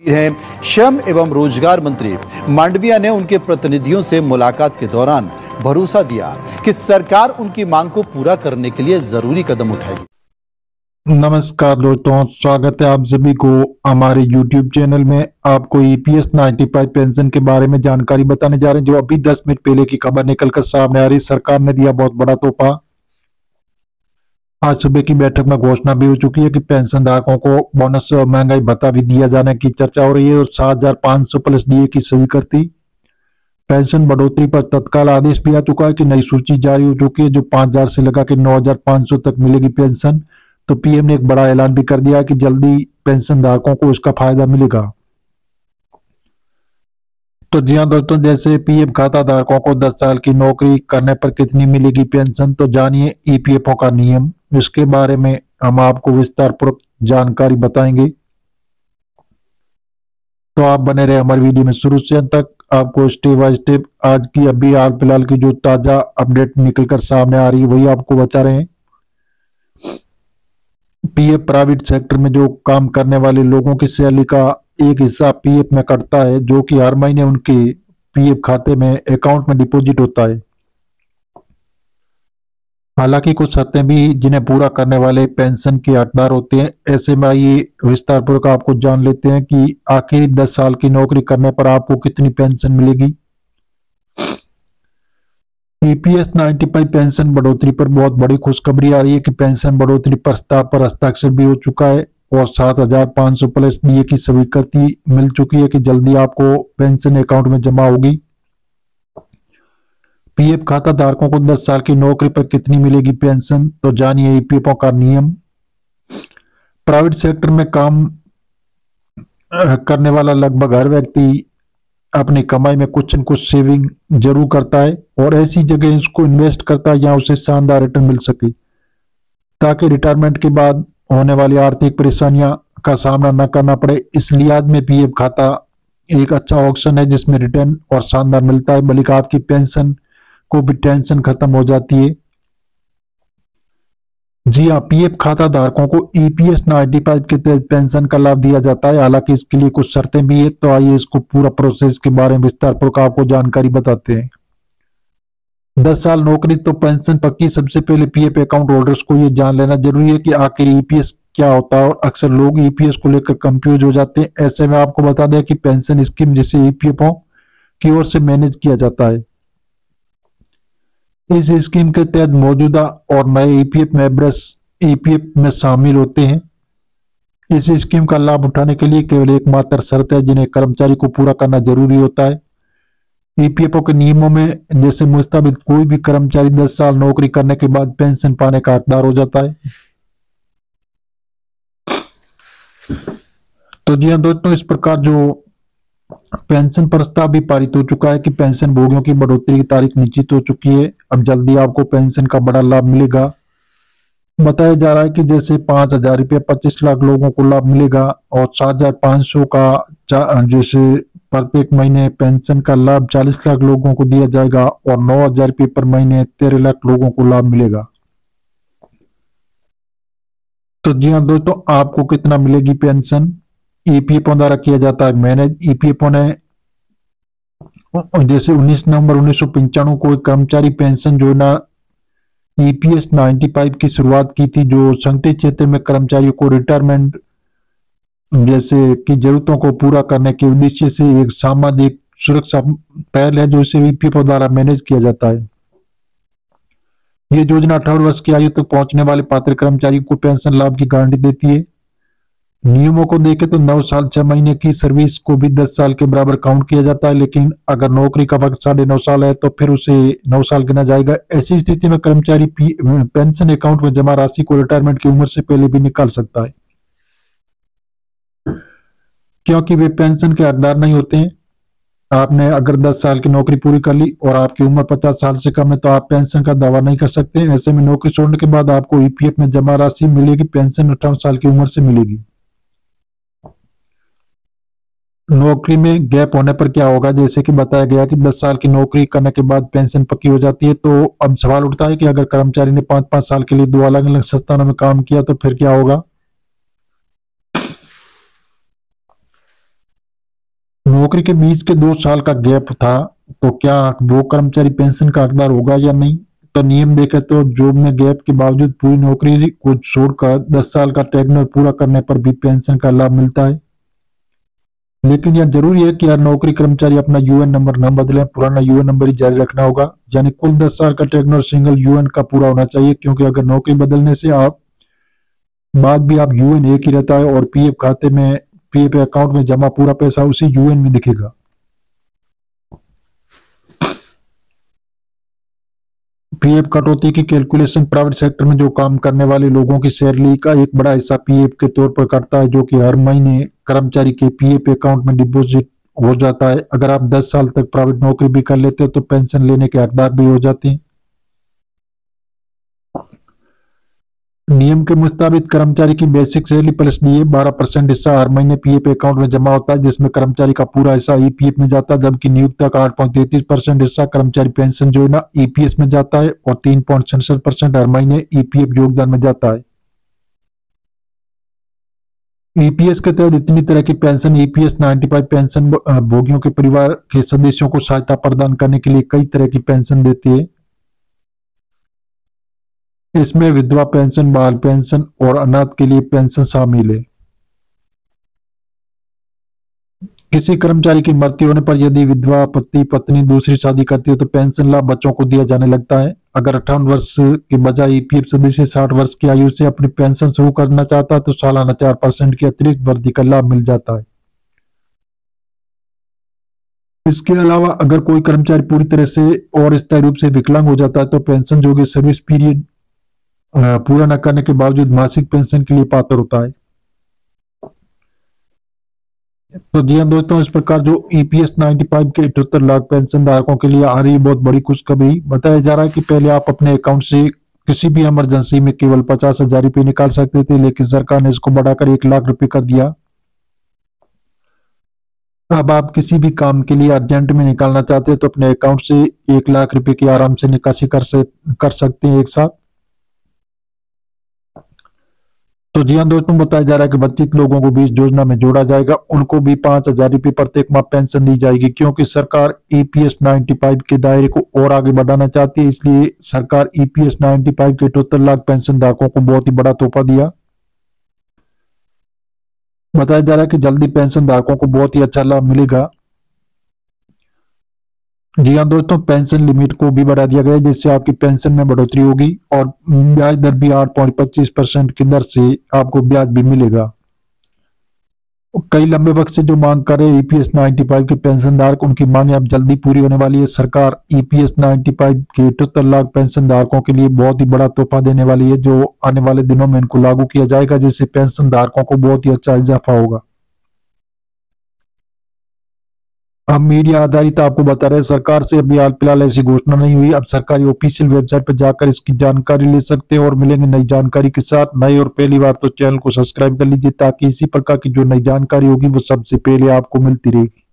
हैं श्रम एवं रोजगार मंत्री मांडविया ने उनके प्रतिनिधियों से मुलाकात के दौरान भरोसा दिया कि सरकार उनकी मांग को पूरा करने के लिए जरूरी कदम उठाएगी। नमस्कार दोस्तों, स्वागत है आप सभी को हमारे YouTube चैनल में। आपको EPS 95 पेंशन के बारे में जानकारी बताने जा रहे हैं, जो अभी 10 मिनट पहले की खबर निकलकर सामने आ रही। सरकार ने दिया बहुत बड़ा तोहफा। आज सुबह की बैठक में घोषणा भी हो चुकी है कि पेंशन धारकों को बोनस और महंगाई भत्ता भी दिया जाने की चर्चा हो रही है और 7,500 प्लस DA की स्वीकृति। पेंशन बढ़ोतरी पर तत्काल आदेश भी आ चुका है कि नई सूची जारी हो चुकी है, जो 5,000 से लगा के 9,500 तक मिलेगी पेंशन। तो PM ने एक बड़ा ऐलान भी कर दिया है कि जल्दी पेंशन धारकों को इसका फायदा मिलेगा। तो जी हाँ दोस्तों, जैसे PM खाता धारकों को 10 साल की नौकरी करने पर कितनी मिलेगी पेंशन, तो जानिए EPFO का नियम। इसके बारे में हम आपको विस्तार पूर्वक जानकारी बताएंगे, तो आप बने रहे हमारी वीडियो में शुरू से अंत तक। आपको स्टेप बाय स्टेप आज की अभी हाल फिलहाल की जो ताजा अपडेट निकलकर सामने आ रही है वही आपको बता रहे हैं। PF प्राइवेट सेक्टर में जो काम करने वाले लोगों की सैलरी का एक हिस्सा PF में कटता है, जो कि हर महीने उनके PF खाते में अकाउंट में डिपॉजिट होता है। हालांकि कुछ शर्तें भी जिन्हें पूरा करने वाले पेंशन के हकदार होते हैं। ऐसे में आइए विस्तार पूर्वक आपको जान लेते हैं कि आखिर 10 साल की नौकरी करने पर आपको कितनी पेंशन मिलेगी। EPS 95 पेंशन बढ़ोतरी पर बहुत बड़ी खुशखबरी आ रही है कि पेंशन बढ़ोतरी प्रस्ताव पर हस्ताक्षर भी हो चुका है और 7,500 प्लस DA की स्वीकृति मिल चुकी है कि जल्दी आपको पेंशन अकाउंट में जमा होगी। PF खाता धारकों को 10 साल की नौकरी पर कितनी मिलेगी पेंशन, तो जानिए EPFO का नियम। प्राइवेट सेक्टर में काम करने वाला लगभग हर व्यक्ति अपनी कमाई में कुछ न कुछ सेविंग जरूर करता है और ऐसी जगह इसको इन्वेस्ट करता है जहां उसे शानदार रिटर्न मिल सके, ताकि रिटायरमेंट के बाद होने वाली आर्थिक परेशानियां का सामना न करना पड़े। इस लिहाज में PF खाता एक अच्छा ऑप्शन है जिसमें रिटर्न और शानदार मिलता है, बल्कि आपकी पेंशन को भी टेंशन खत्म हो जाती है। जी हाँ, PF खाता धारकों को EPS 95 के तहत पेंशन का लाभ दिया जाता है। हालांकि इसके लिए कुछ शर्तें भी है, तो आइए इसको पूरा प्रोसेस के बारे में विस्तार पूर्वक आपको जानकारी बताते हैं। 10 साल नौकरी तो पेंशन पक्की। सबसे पहले PF अकाउंट होल्डर्स को ये जान लेना जरूरी है कि आखिर EPS क्या होता है, और अक्सर लोग EPS को लेकर कंफ्यूज हो जाते हैं। ऐसे में आपको बता दें कि पेंशन स्कीम जिसे EPFO की ओर से मैनेज किया जाता है। इस स्कीम के तहत मौजूदा और नए EPF मेंबर्स EPF में शामिल होते हैं। इस स्कीम का लाभ उठाने के लिए केवल एकमात्र शर्त है जिन्हें कर्मचारी को पूरा करना जरूरी होता है। EPFO के नियमों में जैसे मुताबिक कोई भी कर्मचारी 10 साल नौकरी करने के बाद पेंशन पाने का हकदार हो जाता है। तो जी हाँ दोस्तों, इस प्रकार जो पेंशन प्रस्ताव भी पारित हो चुका है कि पेंशन भोगियों की बढ़ोतरी की तारीख निश्चित हो चुकी है। अब जल्दी आपको पेंशन का बड़ा लाभ मिलेगा। बताया जा रहा है कि जैसे 5,000 रुपये 25 लाख लोगों को लाभ मिलेगा और 7,500 का जैसे प्रत्येक महीने पेंशन का लाभ 40 लाख लोगों को दिया जाएगा और 9,000 रुपये पर महीने 13 लाख लोगों को लाभ मिलेगा। तो जी हाँ दोस्तों, आपको कितना मिलेगी पेंशन, EPFO द्वारा किया जाता है मैनेज। EPFO ने जैसे 19 नवंबर 1995 को एक कर्मचारी पेंशन योजना EPS 95 की शुरुआत की थी, जो संगठित क्षेत्र में कर्मचारियों को रिटायरमेंट जैसे की जरूरतों को पूरा करने के उद्देश्य से एक सामाजिक सुरक्षा पहल है, जो इसे EPFO द्वारा मैनेज किया जाता है। ये योजना 18 वर्ष की आयु तक पहुंचने वाले पात्र कर्मचारियों को पेंशन लाभ की गारंटी देती है। नियमों को देखें तो 9 साल 6 महीने की सर्विस को भी 10 साल के बराबर काउंट किया जाता है, लेकिन अगर नौकरी का वक्त 9.5 साल है तो फिर उसे 9 साल गिना जाएगा। ऐसी स्थिति में कर्मचारी पेंशन अकाउंट में जमा राशि को रिटायरमेंट की उम्र से पहले भी निकाल सकता है, क्योंकि वे पेंशन के हकदार नहीं होते हैं। आपने अगर 10 साल की नौकरी पूरी कर ली और आपकी उम्र 50 साल से कम है तो आप पेंशन का दावा नहीं कर सकते। ऐसे में नौकरी छोड़ने के बाद आपको EPF में जमा राशि मिलेगी। पेंशन 18 साल की उम्र से मिलेगी। नौकरी में गैप होने पर क्या होगा, जैसे कि बताया गया कि 10 साल की नौकरी करने के बाद पेंशन पक्की हो जाती है। तो अब सवाल उठता है कि अगर कर्मचारी ने 5-5 साल के लिए 2 अलग अलग संस्थानों में काम किया तो फिर क्या होगा। नौकरी के बीच के 2 साल का गैप था, तो क्या वो कर्मचारी पेंशन का हकदार होगा या नहीं? तो नियम देखें तो जॉब में गैप के बावजूद पूरी नौकरी को छोड़कर 10 साल का टेन्योर पूरा करने पर भी पेंशन का लाभ मिलता है। लेकिन यह जरूरी है कि हर नौकरी कर्मचारी अपना यूएन नंबर न बदलें, पुराना यूएन नंबर ही जारी रखना होगा। यानी कुल 10 साल का टेन्योर सिंगल यूएन का पूरा होना चाहिए, क्योंकि अगर नौकरी बदलने से आप बाद भी आप यूएन एक ही रहता है और पीएफ खाते में, पीएफ अकाउंट में जमा पूरा पैसा उसी यूएन में दिखेगा। पीएफ कटौती की कैलकुलेशन प्राइवेट सेक्टर में जो काम करने वाले लोगों की सैलरी का एक बड़ा हिस्सा पीएफ के तौर पर कटता है, जो कि हर महीने कर्मचारी के पीएफ अकाउंट में डिपॉजिट हो जाता है। अगर आप 10 साल तक प्राइवेट नौकरी भी कर लेते हो तो पेंशन लेने के हकदार भी हो जाते हैं। नियम के मुताबिक कर्मचारी की बेसिक सैलरी प्लस डीए 12% हिस्सा हर महीने पीएफ अकाउंट में जमा होता है, जिसमें कर्मचारी का पूरा हिस्सा ईपीएफ में जाता है, जबकि नियोक्ता का 8.33% हिस्सा कर्मचारी पेंशन योजना ईपीएस में जाता है और 3.67% हर महीने ईपीएफ योगदान में जाता है। ईपीएस के तहत इतनी तरह की पेंशन ईपीएस 95 पेंशन भोगियों के परिवार के सदस्यों को सहायता प्रदान करने के लिए कई तरह की पेंशन देती है। इसमें विधवा पेंशन, बाल पेंशन और अनाथ के लिए पेंशन शामिल है। किसी कर्मचारी की मृत्यु होने पर यदि विधवा पति पत्नी दूसरी शादी करती है तो पेंशन लाभ बच्चों को दिया जाने लगता है। अगर 58 वर्ष के बजाय ईपीएफ सदस्य 60 वर्ष की आयु से अपनी पेंशन शुरू करना चाहता है तो सालाना 4% की अतिरिक्त वृद्धि का लाभ मिल जाता है। इसके अलावा अगर कोई कर्मचारी पूरी तरह से और स्थायी रूप से विकलांग हो जाता है तो पेंशन योग्य सर्विस पीरियड पूरा न करने के बावजूद मासिक पेंशन के लिए पात्र होता है। तो जी हाँ दोस्तों, इस प्रकार जो ईपीएस 95 के 78 लाख पेंशन धारकों के लिए आ रही बहुत बड़ी खुशखबरी। बताया जा रहा है कि पहले आप अपने अकाउंट से किसी भी इमरजेंसी में केवल 50,000 रुपये निकाल सकते थे, लेकिन सरकार ने इसको बढ़ाकर 1 लाख रुपए कर दिया। अब आप किसी भी काम के लिए अर्जेंट में निकालना चाहते हैं तो अपने अकाउंट से 1 लाख रुपए की आराम से निकासी कर सकते हैं एक साथ। तो जी हाँ दोस्तों, बताया जा रहा है कि वंचित लोगों को भी इस योजना में जोड़ा जाएगा, उनको भी 5,000 रुपये प्रत्येक माह पेंशन दी जाएगी। क्योंकि सरकार ईपीएस 95 के दायरे को और आगे बढ़ाना चाहती है, इसलिए सरकार ईपीएस 95 के 78 लाख पेंशन धारकों को बहुत ही बड़ा तोहफा दिया। बताया जा रहा है कि जल्दी पेंशन धारकों को बहुत ही अच्छा लाभ मिलेगा। जी हाँ दोस्तों, पेंशन लिमिट को भी बढ़ा दिया गया है, जिससे आपकी पेंशन में बढ़ोतरी होगी और ब्याज दर भी 8.25% की दर से आपको ब्याज भी मिलेगा। कई लंबे वक्त से जो मांग कर रहे ईपीएस 95 के पेंशन धारक, उनकी मांग अब जल्दी पूरी होने वाली है। सरकार ईपीएस 95 के 78 लाख पेंशन धारकों के लिए बहुत ही बड़ा तोहफा देने वाली है, जो आने वाले दिनों में इनको लागू किया जाएगा, जिससे पेंशन धारकों को बहुत ही अच्छा इजाफा होगा। हम मीडिया आधारित आपको बता रहे हैं, सरकार से अभी हाल फिलहाल ऐसी घोषणा नहीं हुई। अब सरकारी ऑफिशियल वेबसाइट पर जाकर इसकी जानकारी ले सकते हैं और मिलेंगे नई जानकारी के साथ। नए और पहली बार तो चैनल को सब्सक्राइब कर लीजिए, ताकि इसी प्रकार की जो नई जानकारी होगी वो सबसे पहले आपको मिलती रहेगी।